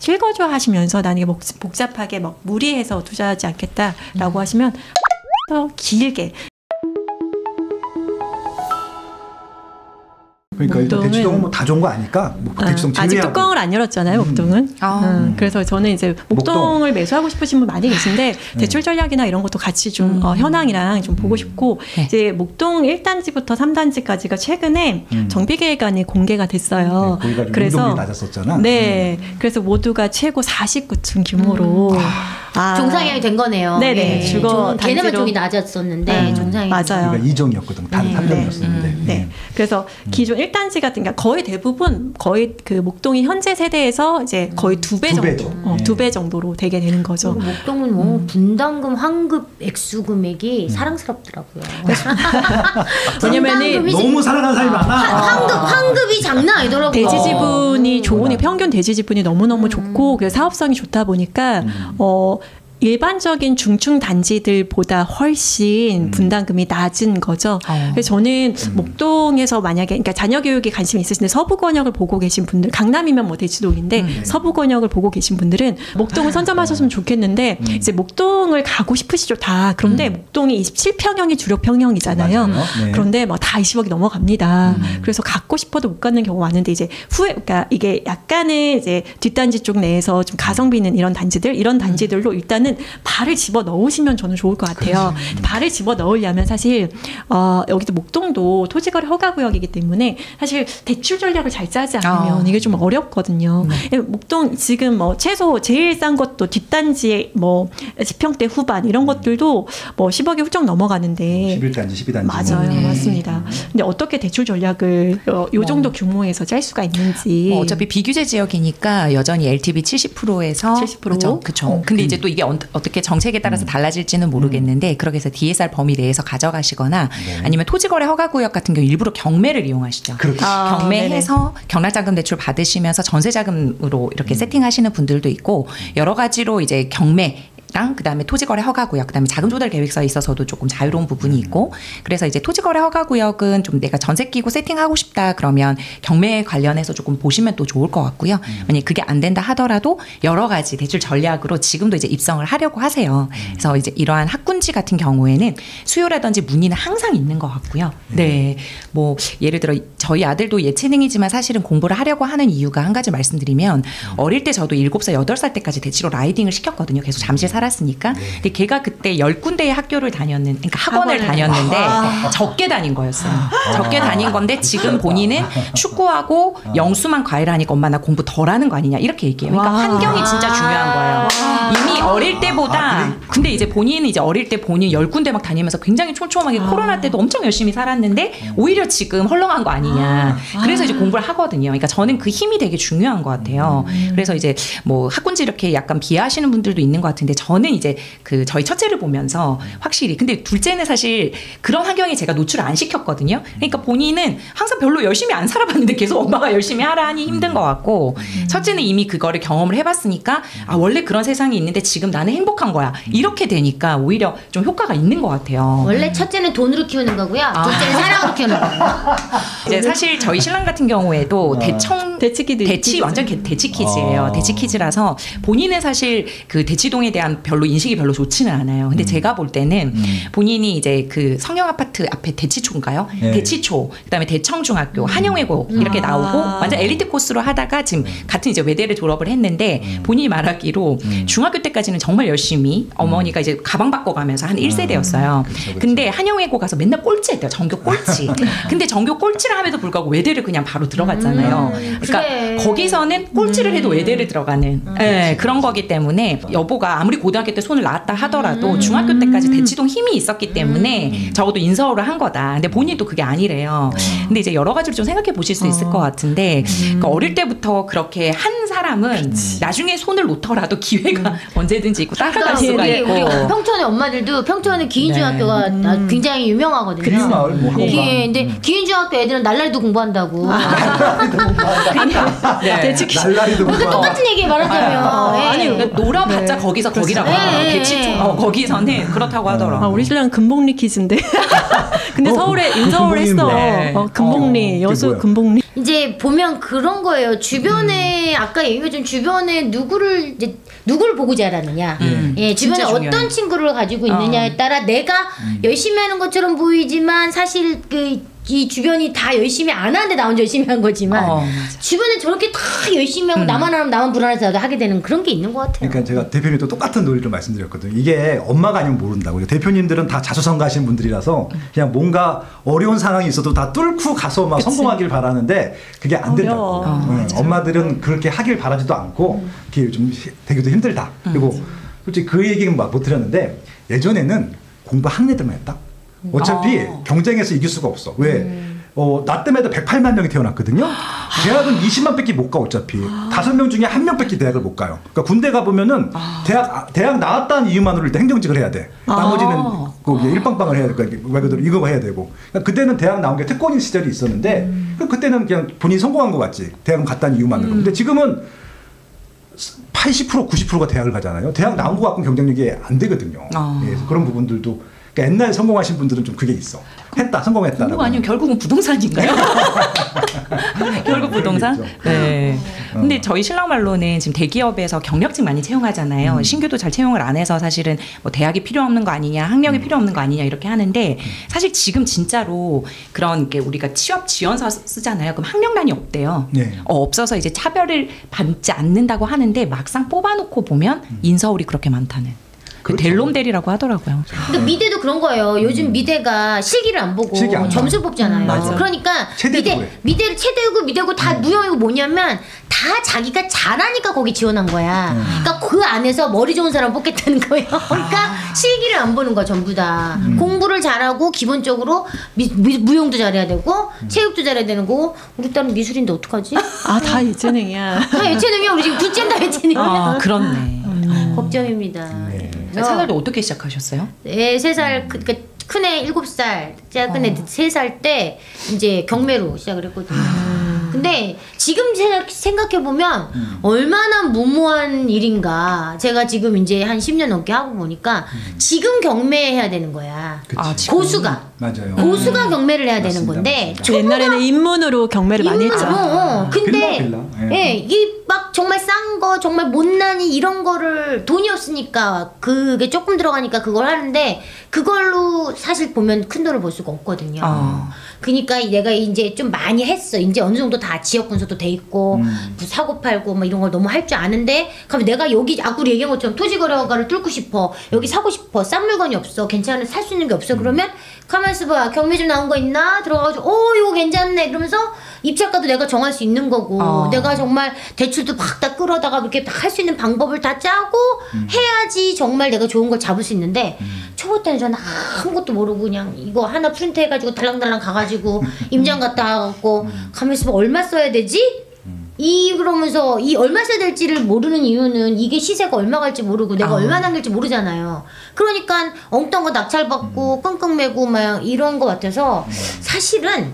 실거주 하시면서 나는 이게 복잡하게 막 무리해서 투자하지 않겠다라고 하시면 더 길게. 그러니까 일단 대치동은 뭐 다 좋은 거 아니까 대치동 아직 뚜껑을 안 열었잖아요, 목동은. 그래서 저는 이제 목동을 매수하고 싶으신 분 많이 계신데 대출 전략이나 이런 것도 같이 좀 현황이랑 좀 보고 싶고 이제 목동 1단지부터 3단지까지가 최근에 정비계획안이 공개가 됐어요. 거기가 그래서 낮았었잖아. 네, 그래서 모두가 최고 49층 규모로 종상향이 된 거네요. 네네. 주거 걔네만 쪽이 낮았었는데 종상향이 맞아요. 그러니까 2종이었거든. 다른 3종이었었는데. 네. 그래서 기존 1단지 같은 게 거의 대부분 거의 그 목동이 현재 세대에서 이제 거의 2배 정도, 2배 정도로 되게 되는 거죠. 목동은 뭐 분담금 환급 액수 금액이 사랑스럽더라고요. 왜냐면은 너무 사랑하는 사람이 많아. 환급이 장난 아니더라고요. 대지 지분이 좋으니 평균 대지 지분이 너무너무 좋고 그래서 사업성이 좋다 보니까 일반적인 중층 단지들보다 훨씬 분담금이 낮은 거죠. 그래서 저는 목동에서 만약에 그러니까 자녀 교육에 관심이 있으신데 서부 권역을 보고 계신 분들, 강남이면 뭐 대치동인데 서부 권역을 보고 계신 분들은 목동을 선점하셨으면 좋겠는데 이제 목동을 가고 싶으시죠 다. 그런데 목동이 27평형이 주력 평형이잖아요. 네. 그런데 막 다 20억이 넘어갑니다. 그래서 갖고 싶어도 못 갖는 경우가 많은데 이제 그러니까 이게 약간의 이제 뒷단지 쪽 내에서 좀 가성비 있는 이런 단지들로 일단은 발을 집어 넣으시면 저는 좋을 것 같아요. 발을 집어 넣으려면 사실 여기도 목동도 토지거래 허가구역이기 때문에 사실 대출 전략을 잘 짜지 않으면 이게 좀 어렵거든요. 목동 지금 뭐 최소 제일 싼 것도 뒷단지에 뭐 10평대 후반 이런 것들도 뭐 10억이 훌쩍 넘어가는데 11단지, 12단지. 맞아요. 맞습니다. 근데 어떻게 대출 전략을 요 정도 규모에서 짤 수가 있는지. 어차피 비규제 지역이니까 여전히 LTV 70%에서 70%? 그렇죠. 근데 이제 또 이게 어떻게 정책에 따라서 달라질지는 모르겠는데 그렇게 해서 DSR 범위 내에서 가져가시거나 아니면 토지거래 허가구역 같은 경우 일부러 경매를 이용하시죠. 경매해서 경락자금 대출 받으시면서 전세자금으로 이렇게 세팅하시는 분들도 있고 여러 가지로 이제 경매 그다음에 토지거래 허가구역, 그다음에 자금조달 계획서에 있어서도 조금 자유로운 부분이 있고 그래서 이제 토지거래 허가구역은 좀 내가 전세 끼고 세팅하고 싶다 그러면 경매 관련해서 조금 보시면 또 좋을 것 같고요. 만약 그게 안 된다 하더라도 여러 가지 대출 전략으로 지금도 이제 입성을 하려고 하세요. 그래서 이제 이러한 학군지 같은 경우에는 수요라든지 문의는 항상 있는 것 같고요. 네, 뭐 예를 들어 저희 아들도 예체능이지만 사실은 공부를 하려고 하는 이유가 한 가지 말씀드리면 어릴 때 저도 7살, 8살 때까지 대치로 라이딩을 시켰거든요. 계속 잠실 살았으니까. 근데 걔가 그때 10군데의 학교를 그러니까 학원을 다녔는데 적게 다닌 거였어요. 적게 다닌 건데 지금 본인은 축구하고 영수만 과외를 하니까 엄마 나 공부 덜 하는 거 아니냐 이렇게 얘기해요. 그러니까 환경이 진짜 중요한 거예요. 이미 어릴 때보다 근데 이제 본인은 이제 어릴 때 본인 10군데 막 다니면서 굉장히 촘촘하게 코로나 때도 엄청 열심히 살았는데 오히려 지금 헐렁한 거 아니냐. 그래서 이제 공부를 하거든요. 그러니까 저는 그 힘이 되게 중요한 것 같아요. 그래서 이제 뭐 학군지 이렇게 약간 비하하시는 분들도 있는 것 같은데 저는 이제 그 저희 첫째를 보면서 확실히 근데 둘째는 사실 그런 환경에 제가 노출을 안 시켰거든요. 그러니까 본인은 항상 별로 열심히 안 살아봤는데 계속 엄마가 열심히 하라 하니 힘든 것 같고 첫째는 이미 그거를 경험을 해봤으니까 아 원래 그런 세상이 있는데 지금 나는 행복한 거야. 이렇게 되니까 오히려 좀 효과가 있는 것 같아요. 원래 첫째는 돈으로 키우는 거고요. 둘째는 사랑으로 키우는 거예요. 이제 사실 저희 신랑 같은 경우에도 대치 완전 대치키즈예요. 대치키즈라서 본인은 사실 그 대치동에 대한 별로 인식이 별로 좋지는 않아요. 근데 제가 볼 때는 본인이 이제 그 성형 아파트 앞에 대치초인가요? 대치초, 그다음에 대청중학교, 한영외고 이렇게 나오고 완전 엘리트 코스로 하다가 지금 같은 이제 외대를 졸업을 했는데 본인이 말하기로 중학교 때까지는 정말 열심히 어머니가 이제 가방 바꿔가면서 한 1세대였어요. 근데 한영외고 가서 맨날 꼴찌했대요. 전교 꼴찌. 근데 전교 꼴찌를 함에도 불구하고 외대를 그냥 바로 들어갔잖아요. 그러니까 거기서는 꼴찌를 해도 외대를 들어가는 그런 거기 때문에 여보가 아무리 고등학교 때 손을 놨다 하더라도 중학교 때까지 대치동 힘이 있었기 때문에 적어도 인서울을 한 거다. 근데 본인도 그게 아니래요. 근데 이제 여러 가지로 좀 생각해 보실 수 있을 것 같은데 그러니까 어릴 때부터 그렇게 한 사람은 나중에 손을 놓더라도 기회가 언제든지 있고 따라갈 수가 있고. 우리 평촌의 엄마들도 평촌의 기인중학교가 굉장히 유명하거든요. 그린마을 뭐 근데 기인중학교 애들은 날라리도 공부한다고. 날라리도 그러니까 똑같은 얘기 말하자면 아니 놀아봤자 거기서 거기라고 대치초 거기서는 그렇다고 하더라고. 우리 신랑 금복리 키즈인데 근데 서울에 인서울 했어. 네. 금복리 여수 뭐야? 금복리. 이제 보면 그런 거예요. 주변에 아까 얘기가 좀 주변에 누구를 보고 자라느냐. 예, 주변에 진짜 중요해요. 어떤 친구를 가지고 있느냐에 따라 내가 열심히 하는 것처럼 보이지만 사실 이 주변이 다 열심히 안 하는데 나 혼자 열심히 한 거지만 맞아. 주변에 저렇게 다 열심히 하고 나만 하면 나만 불안해서 하게 되는 그런 게 있는 것 같아요. 그러니까 제가 대표님도 똑같은 논리를 말씀드렸거든요. 이게 엄마가 아니면 모른다고요. 대표님들은 다 자수성가하신 분들이라서 그냥 뭔가 어려운 상황이 있어도 다 뚫고 가서 막 성공하길 바라는데 그게 안 된다고. 엄마들은 그렇게 하길 바라지도 않고 그게 좀 되기도 힘들다. 그리고 솔직히 그 얘기는 막 못 드렸는데 예전에는 공부 학년들만 했다. 어차피 경쟁에서 이길 수가 없어. 왜? 나 때문에도 108만 명이 태어났거든요. 대학은 20만 밖에 못 가 어차피. 5명 중에 1명 밖에 대학을 못 가요. 그러니까 군대 가보면은 대학 나왔다는 이유만으로 일단 행정직을 해야 돼. 나머지는 일빵빵을 해야 돼. 그러니까 말 그대로 이거 해야 되고. 그러니까 그때는 대학 나온 게 특권인 시절이 있었는데 그때는 그냥 본인이 성공한 것 같지. 대학은 갔다는 이유만으로. 근데 지금은 80% 90%가 대학을 가잖아요. 대학 나온 것 같고는 경쟁력이 안 되거든요. 그래서 그런 부분들도 그러니까 옛날에 성공하신 분들은 좀 그게 있어. 성공했다. 공부 아니면 결국은 부동산인가요? 결국 부동산? 네. 근데 저희 신랑 말로는 지금 대기업에서 경력직 많이 채용하잖아요. 신규도 잘 채용을 안 해서 사실은 뭐 대학이 필요 없는 거 아니냐, 학력이 필요 없는 거 아니냐 이렇게 하는데 사실 지금 진짜로 그런 게 우리가 취업 지원서 쓰잖아요. 그럼 학력란이 없대요. 네. 없어서 이제 차별을 받지 않는다고 하는데 막상 뽑아놓고 보면 인서울이 그렇게 많다는. 그 델롬델이라고 하더라고요. 근데 미대도 그런 거예요. 요즘 미대가 실기를 안 보고 실기 안 점수 뽑잖아요. 맞아. 그러니까 최대도 미대를 최대고 다 무형이고 뭐냐면 다 자기가 잘하니까 거기 지원한 거야. 그러니까 그 안에서 머리 좋은 사람 뽑겠다는 거예요. 그러니까 실기를 안 보는 거야 전부 다. 공부를 잘하고 기본적으로 무용도 잘해야 되고 체육도 잘해야 되는 거고 우리 딸은 미술인데 어떡하지? 다 예체능이야. 다 예체능이야. 우리 지금 둘째 다 예체능이야. 그렇네. 걱정입니다. 생활도 어떻게 시작하셨어요? 3살, 그러니까 큰애 7살, 작은 애 3살 때 이제 경매로 시작을 했거든요. 근데 지금 생각해보면 얼마나 무모한 일인가. 제가 지금 이제 한 10년 넘게 하고 보니까 지금 경매해야 되는 거야. 고수가. 맞아요. 고수가 경매를 해야 되는 맞습니다. 건데. 옛날에는 입문으로 경매를 많이 했죠. 근데 빌라. 예, 이 막 정말 싼 거, 정말 못난이 이런 거를 돈이 없으니까 그게 조금 들어가니까 그걸 하는데 그걸로 사실 보면 큰 돈을 벌 수가 없거든요. 그러니까 내가 이제 좀 많이 했어. 이제 어느 정도 다 지역 분석도 돼 있고 뭐 사고 팔고 뭐 이런 걸 너무 할 줄 아는데 그럼 내가 여기 아까 얘기한 것처럼 토지거래허가를 뚫고 싶어. 여기 사고 싶어. 싼 물건이 없어. 괜찮은 살 수 있는 게 없어. 그러면 가만 있어봐. 경매 좀 나온 거 있나? 들어가가지고 이거 괜찮네. 그러면서 입찰가도 내가 정할 수 있는 거고 내가 정말 대출도 막 다 끌어다가 이렇게 할 수 있는 방법을 다 짜고 해야지 정말 내가 좋은 걸 잡을 수 있는데 초보 때는 저는 아무것도 모르고 그냥 이거 하나 프린트 해가지고 달랑달랑 가가지고 임장 갔다 와갖고 가만 있으면 얼마 써야 되지? 그러면서 이 얼마 써야 될지를 모르는 이유는 이게 시세가 얼마 갈지 모르고 내가 얼마 남길지 모르잖아요. 그러니까 엉뚱한 거 낙찰받고 끙끙 매고 막 이런 거 같아서 사실은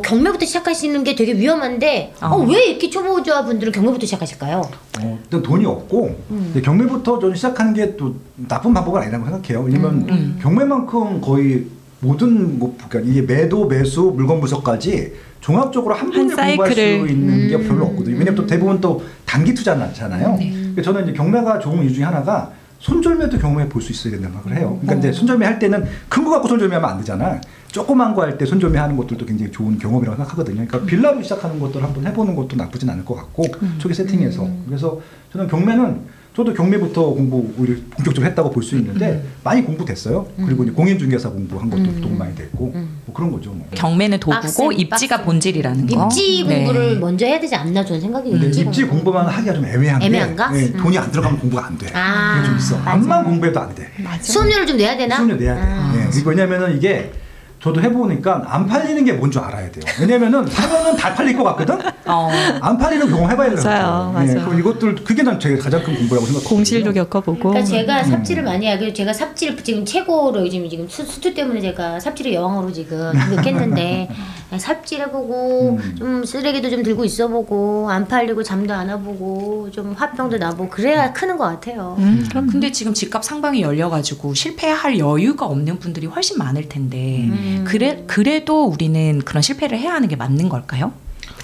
경매부터 시작하시는 게 되게 위험한데 왜 이렇게 초보자분들은 경매부터 시작하실까요? 일단 돈이 없고 경매부터 좀 시작하는 게 또 나쁜 방법은 아니라고 생각해요. 왜냐면 경매만큼 거의 모든 그러니까 이게 매도, 매수, 물건 분석까지 종합적으로 한 번에 공부할 수 있는 게 별로 없거든요. 왜냐면 또 대부분 또 단기 투자는 않잖아요. 그러니까 저는 이제 경매가 좋은 이유 중에 하나가 손절매도 경매에 볼 수 있어야 된다는 생각을 해요. 그러니까 이제 손절매 할 때는 큰 거 갖고 손절매하면 안 되잖아. 조그만 거 할 때 손절매 하는 것들도 굉장히 좋은 경험이라고 생각하거든요. 그러니까 빌라로 시작하는 것들을 한번 해보는 것도 나쁘진 않을 것 같고 초기 세팅해서. 그래서 저는 경매는 저도 경매부터 공부 오히려 본격적으로 했다고 볼 수 있는데 많이 공부됐어요. 그리고 이제 공인중개사 공부한 것도 도움 많이 됐고 뭐 그런 거죠. 뭐. 경매는 도구고 입지가 본질이라는 거. 입지 공부를 먼저 해야 되지 않나 저는 생각이 근데 입지 입지 공부만 하기가 좀 애매한가? 네, 돈이 안 들어가면 공부가 안 돼. 그게 좀 있어. 암만 공부해도 안 돼. 수업료를 좀 내야 되나? 수업료 내야 돼. 네. 왜냐면은 이게 저도 해보니까 안 팔리는 게 뭔지 알아야 돼요. 왜냐면은 사면은 다 팔릴 것 같거든? 안 팔리는 경험 해봐야 돼요. 맞아요. 네, 그럼 이것들, 그게 난 제가 가장 큰 공부라고 생각해요. 공실도 겪어보고. 그러니까 제가 삽질을 많이 하고 제가 삽질 지금 최고로 지금 수투 때문에 제가 삽질의 여왕으로 지금 등극했는데 삽질해보고 좀 쓰레기도 좀 들고 있어보고 안 팔리고 잠도 안 와보고 좀 화병도 나보고 그래야 크는 것 같아요. 근데 지금 집값 상방이 열려가지고 실패할 여유가 없는 분들이 훨씬 많을 텐데 그래도 우리는 그런 실패를 해야 하는 게 맞는 걸까요?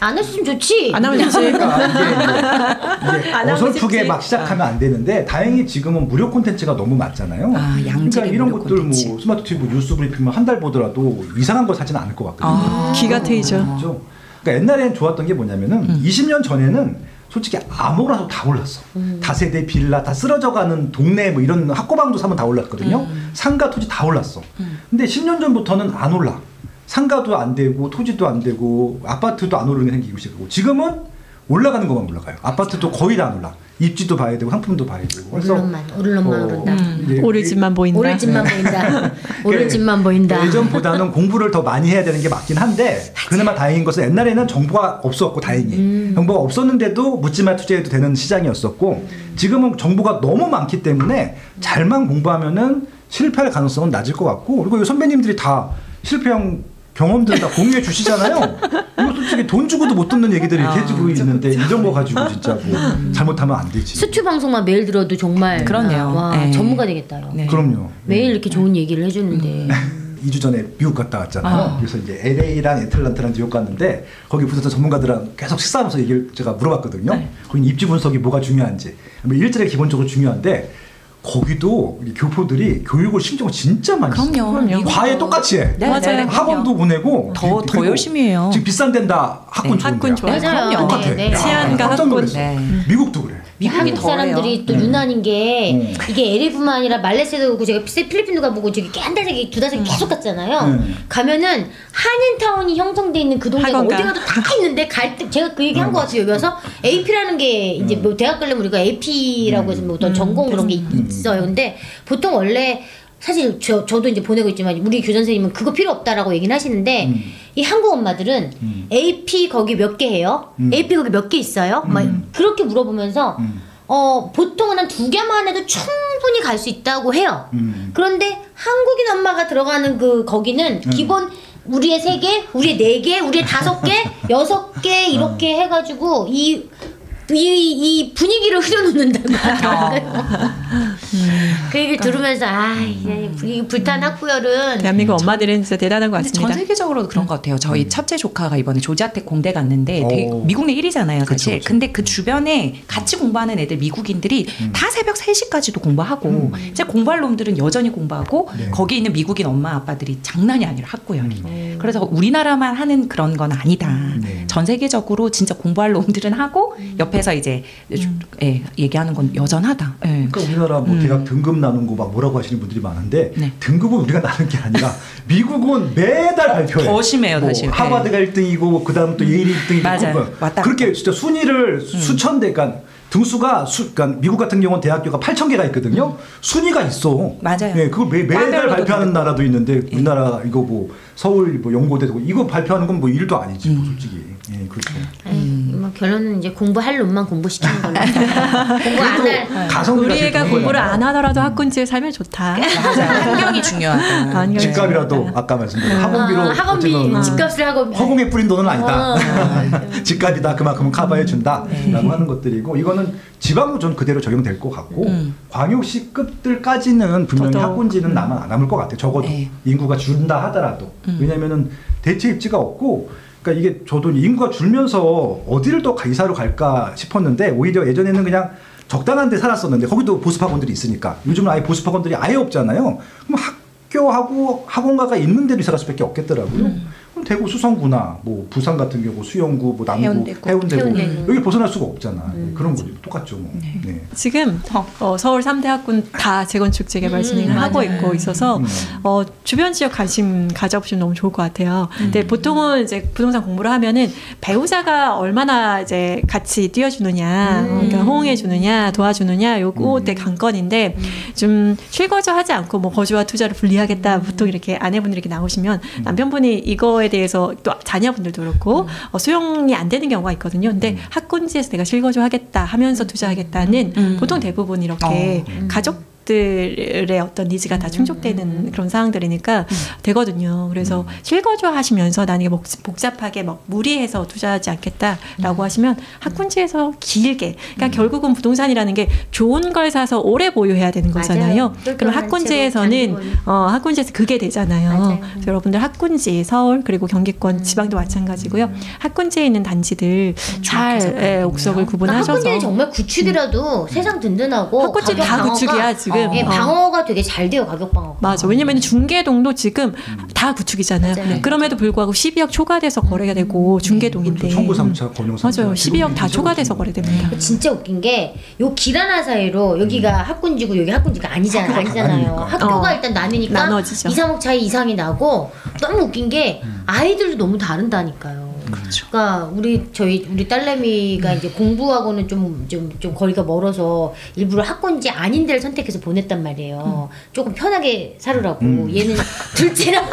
안 했으면 좋지. 안 하면 좋지. 이게 어설프게 막 시작하면 안 되는데 다행히 지금은 무료 콘텐츠가 너무 많잖아요. 양질의 그러니까 이런 무료 것들 콘텐츠. 뭐 스마트 TV 뉴스 브리핑만 한 달 보더라도 이상한 거 사지는 않을 것 같거든요. 기가 트이죠. 그렇죠? 그러니까 옛날엔 좋았던 게 뭐냐면은 20년 전에는 솔직히 아무거나 다 올랐어. 다세대 빌라 다 쓰러져가는 동네 뭐 이런 학고방도 사면 다 올랐거든요. 상가 토지 다 올랐어. 근데 10년 전부터는 안 올라. 상가도 안 되고 토지도 안 되고 아파트도 안 오르는 게 생기고 시작하고 지금은 올라가는 것만 올라가요. 아파트도 거의 다 안 올라. 입지도 봐야 되고 상품도 봐야 되고. 그래서 오를 놈만 오른다. 오를 집만 보인다. 오를 집만 보인다. 오를 집만 보인다. 예전보다는 공부를 더 많이 해야 되는 게 맞긴 한데 그나마 다행인 것은 옛날에는 정보가 없었고 다행히 정보가 없었는데도 묻지마 투자해도 되는 시장이었었고 지금은 정보가 너무 많기 때문에 잘만 공부하면은 실패할 가능성은 낮을 것 같고 그리고 선배님들이 다 실패한 경험들 다 공유해 주시잖아요. 이거 솔직히 돈 주고도 못 듣는 얘기들이 이렇게 해주고 있는데 이런 거 가지고 진짜 뭐 잘못하면 안 되지. 수출 방송만 매일 들어도 정말 그러네요. 와 네. 전문가 되겠다요. 네. 그럼요. 매일 이렇게 좋은 얘기를 해주는데 2주 전에 미국 갔다 왔잖아요. 그래서 이제 LA랑 애틀란타랑 뉴욕 갔는데 거기 부동산 전문가들랑 계속 식사하면서 얘기를 제가 물어봤거든요. 거기 입지 분석이 뭐가 중요한지, 뭐 일자리가 기본적으로 중요한데 거기도 교포들이 교육을 심적으로 진짜 많이 했어요. 그럼요. 과외 똑같이 해. 네, 맞아요. 네, 학원도 보내고 더 그리고 열심히 해요. 지금 비싼 데다 학군 네, 학군 좋은데요. 좋아요. 맞아요. 똑같아. 네, 네. 치안과 깜짝 학군. 놀랐어. 네. 미국도 그래. 미국이 한국 사람들이 또 네. 유난인 게 이게 LA뿐만 아니라 말레이시아도 그렇고 제가 필리핀도 가보고 저기 한 달 새기 두 달 새기 계속 갔잖아요. 가면은 한인타운이 형성돼 있는 그 동네가 학원가. 어디 가도 다 있는데 갈 때 제가 그 얘기 한 것 같아요. 여기 와서 AP라는 게 이제 뭐 대학 가려면 우리가 AP라고 해서 뭐 어떤 전공 그런 게 있어요. 근데 보통 원래 사실 저도 이제 보내고 있지만 우리 교장 선생님은 그거 필요 없다라고 얘기는 하시는데 이 한국 엄마들은 AP 거기 몇 개 해요? AP 거기 몇 개 있어요? 막 그렇게 물어보면서 보통은 한 2개만 해도 충분히 갈 수 있다고 해요. 그런데 한국인 엄마가 들어가는 그 거기는 기본 우리의 3개, 우리의 4개, 우리의 5개, 6개 이렇게 해가지고 이 분위기를 흐려놓는다고 하더라고요. 그 얘기 들으면서 이 불탄 학구열은 대한민국 엄마들은 진짜 대단한 것 같습니다. 전 세계적으로도 그런 것 같아요. 저희 첫째 조카가 이번에 조지아텍 공대 갔는데 미국 내 1위잖아요, 사실. 그쵸. 근데 그 주변에 같이 공부하는 애들 미국인들이 다 새벽 3시까지도 공부하고 이제 공부할 놈들은 여전히 공부하고 거기 있는 미국인 엄마 아빠들이 장난이 아니라 학구열이. 그래서 우리나라만 하는 그런 건 아니다. 전 세계적으로 진짜 공부할 놈들은 하고 옆에서 이제 얘기하는 건 여전하다. 그러니까 우리나라 뭐 대학 등급 나눈 거 막 뭐라고 하시는 분들이 많은데 네. 등급은 우리가 나눈 게 아니라 미국은 매달 발표해. 더 심해요, 뭐 더 심해. 하버드가 1등이고 그다음 또 예일이 1등이고 맞아요. 왔다 그렇게 진짜 순위를 수천 대 그러니까 등수가 그러니까 미국 같은 경우는 대학교가 8,000개가 있거든요. 순위가 있어. 맞아요. 예, 그걸 매달 과별로도 발표하는 다르고. 나라도 있는데 우리나라 이거 뭐 서울 뭐 연고대고 이거 발표하는 건 뭐 일도 아니지 뭐 솔직히. 예, 그렇죠. 뭐 결론은 이제 공부할 놈만 공부시키는 걸로. 공부 안 할. 가성비가 우리 애가 제일 공부를 중요해요. 안 하더라도 학군지에 살면 좋다. 맞아요. 환경이 중요하다. 환경이 집값이라도 아까 말씀드린 학원비로 학원비 어쨌든 집값을 하고 허공에 뿌린 돈은 아니다. 집값이다. 그만큼 커버해 준다라고 하는 것들이고 이거는 지방도 전 그대로 적용될 것 같고 광역시급들까지는 분명히 더더욱. 학군지는 남을 것 같아요. 적어도 네. 인구가 줄다 하더라도 왜냐하면은 대체 입지가 없고. 그러니까 이게 저도 인구가 줄면서 어디를 더 이사로 갈까 싶었는데 오히려 예전에는 그냥 적당한 데 살았었는데 거기도 보습학원들이 있으니까 요즘은 아예 보습학원들이 아예 없잖아요. 그럼 학교하고 학원가가 있는 데로 이사 갈 수밖에 없겠더라고요. 그럼 대구 수성구나 뭐 부산 같은 경우 수영구 뭐 남구 해운대구 여기 벗어날 수가 없잖아. 그런 거죠. 똑같죠. 뭐. 네. 지금 서울 3대 학군 다 재건축 재개발 진행을 하고 있고 있어서 주변 지역 관심 가져보시면 너무 좋을 것 같아요. 근데 보통은 이제 부동산 공부를 하면은 배우자가 얼마나 이제 같이 뛰어주느냐, 그러니까 호응해주느냐, 도와주느냐 요거 때 관건인데 좀 실거주하지 않고 뭐 거주와 투자를 분리하겠다 보통 이렇게 아내분들이 이렇게 나오시면 남편분이 이거에 대해서 또 자녀분들도 그렇고 수용이 안 되는 경우가 있거든요. 근데 학군지에서 내가 실거주하겠다 하면서 투자하겠다는 보통 대부분 이렇게 가족 가족들의 어떤 니즈가 다 충족되는 그런 상황들이니까 되거든요. 그래서 실거주 하시면서 나는 이게 복잡하게 막 무리해서 투자하지 않겠다라고 하시면 학군지에서 길게, 그러니까 결국은 부동산이라는 게 좋은 걸 사서 오래 보유해야 되는 거잖아요. 그럼 학군지에서는 학군지에서 그게 되잖아요. 그래서 여러분들 학군지, 서울 그리고 경기권, 지방도 마찬가지고요. 학군지에 있는 단지들 잘 옥석을 구분하셔서. 학군지는 정말 구축이라도 세상 든든하고 학군지 다 구축이야 지금. 방어가 되게 잘 돼요, 가격 방어가. 맞아. 왜냐면 중계동도 지금 다 구축이잖아요. 맞아요. 그럼에도 불구하고 12억 초과돼서 거래가 되고 중계동인데. 청구 3차, 권영 3차. 맞아요. 12억 다 초과돼서 거래됩니다. 진짜 웃긴 게 요 길 하나 사이로 여기가 학군지고 여기 학군지가 아니잖아요. 학교가 일단 나뉘니까 나눠지죠. 2, 3억 차이 이상이 나고 너무 웃긴 게 아이들도 너무 다른다니까요. 그렇죠. 그러니까 우리 딸내미가 이제 공부하고는 좀 거리가 멀어서 일부러 학군지 아닌 데를 선택해서 보냈단 말이에요. 조금 편하게 살으라고. 얘는 둘째라.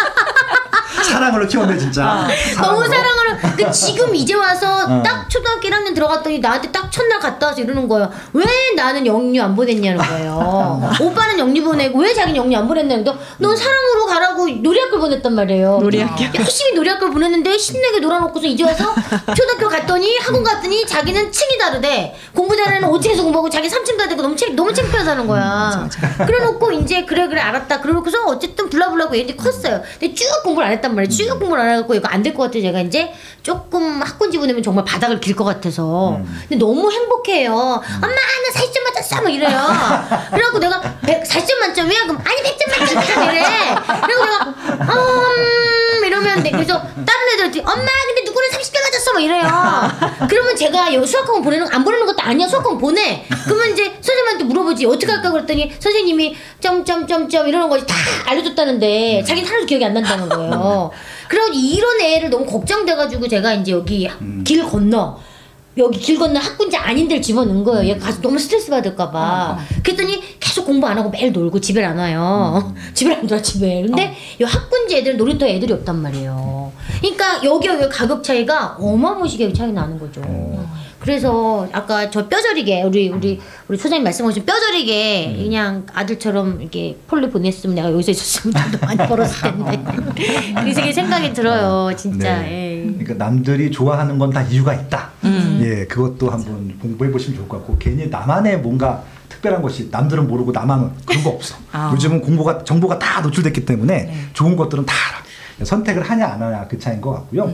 사랑으로 키웠네 진짜. 너무 사랑으로. 근데 지금 이제 와서 딱 초등학교 1학년 들어갔더니 나한테 딱 첫날 갔다 와서 이러는 거예요. 왜 나는 영유 안 보냈냐는 거예요. 오빠는 영유 보내고 왜 자기는 영유 안 보냈냐는 거예요. 넌 사랑으로 가라고 놀이학교 보냈단 말이에요. 놀이학교. 열심히 놀이학교 보냈는데 신나게 놀아놓고서 이제 와서 초등학교 갔더니 학원 갔더니 자기는 층이 다르대. 공부 잘하는 5층에서 공부하고 자기 3층 가야 되고 너무 창피하다는 거야. 그래놓고 이제 그래 알았다. 그러고서 어쨌든 블라블라고 얘들이 컸어요. 근데 쭉 공부를 안 했단 말이에요. 쭉 공부를 안 해갖고 이거 안 될 것 같아. 제가 이제 조금 학군지 보내면 정말 바닥을 길 것 같아서. 근데 너무 행복해요. 엄마 나 40점 맞았어 막 이래요. 그래갖고 내가 40점 만점이야? 그럼 아니 100점 만점이야 이래. 그리고 내가 이러면 그래서 다른 애들한테 엄마 근데 누구는 30점 맞았어 막 이래요. 그러면 제가 여기 수학학원 안 보내는 것도 아니야. 수학학원 보내. 그러면 이제 선생님한테 물어보지 어떻게 할까 그랬더니 선생님이 점점점점 이러는 거지 다 알려줬다는데 자기는 하나도 기억이 안 난다는 거예요. 그래서 이런 애를 너무 걱정돼가지고 제가 이제 여기 길 건너 학군지 아닌 데를 집어넣은 거예요. 얘 가서 너무 스트레스 받을까봐. 그랬더니 계속 공부 안 하고 매일 놀고 집에 안 와요. 집에 안 들어와 집에. 근데 이 학군지 애들 놀이터 애들이 없단 말이에요. 그러니까 여기 가격 차이가 어마무시하게 차이 나는 거죠. 그래서 아까 저 뼈저리게 우리 소장님 말씀하신 뼈저리게 그냥 아들처럼 이렇게 폴리 보냈으면 내가 여기서 있었으면 더 많이 벌었을 텐데. 그게 생각이 들어요, 진짜. 네. 그러니까 남들이 좋아하는 건 다 이유가 있다. 예, 그것도 한번 공부해 보시면 좋을 것 같고 괜히 나만의 뭔가 특별한 것이 남들은 모르고 나만은 그런 거 없어. 요즘은 정보가 다 노출됐기 때문에 좋은 것들은 다 알아. 선택을 하냐 안 하냐 그 차이인 것 같고요.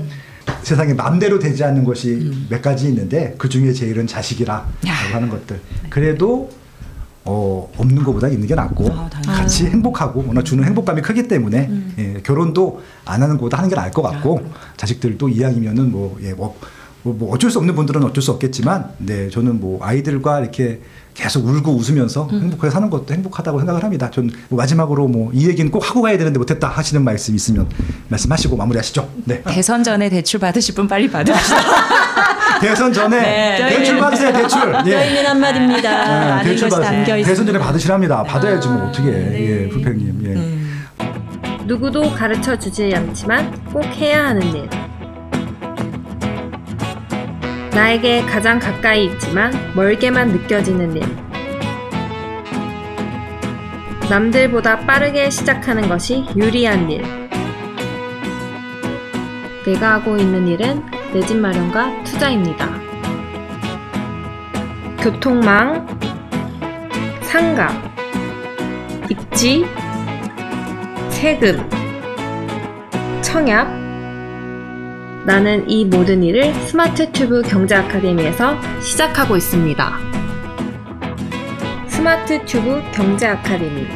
세상에 마음대로 되지 않는 것이 몇 가지 있는데 그 중에 제일은 자식이라고 하는 것들. 그래도 없는 것보다 있는 게 낫고 같이 행복하고 워낙 주는 행복감이 크기 때문에 예, 결혼도 안 하는 것보다 하는 게 나을 것 같고 자식들도 이왕이면은 뭐 어쩔 수 없는 분들은 어쩔 수 없겠지만 네, 저는 뭐 아이들과 이렇게 계속 울고 웃으면서 행복하게 사는 것도 행복하다고 생각을 합니다. 전 뭐 마지막으로 뭐 이 얘기는 꼭 하고 가야 되는데 못했다 하시는 말씀 있으면 말씀하시고 마무리하시죠. 네. 대선 전에 대출 받으실 분 빨리 받으시죠. 대선 전에 대출 받으세요. 대출. 저희는 한마디입니다. 많은 대출 것이 받으세요. 담겨 있습니다. 대선 전에 받으시랍니다. 받아야지 뭐 어떻게 예, 불팽님. 예. 누구도 가르쳐 주지 않지만 꼭 해야 하는 일. 나에게 가장 가까이 있지만 멀게만 느껴지는 일. 남들보다 빠르게 시작하는 것이 유리한 일. 내가 하고 있는 일은 내 집 마련과 투자입니다. 교통망, 상가, 입지, 세금, 청약. 나는 이 모든 일을 스마트 튜브 경제 아카데미에서 시작하고 있습니다. 스마트 튜브 경제 아카데미.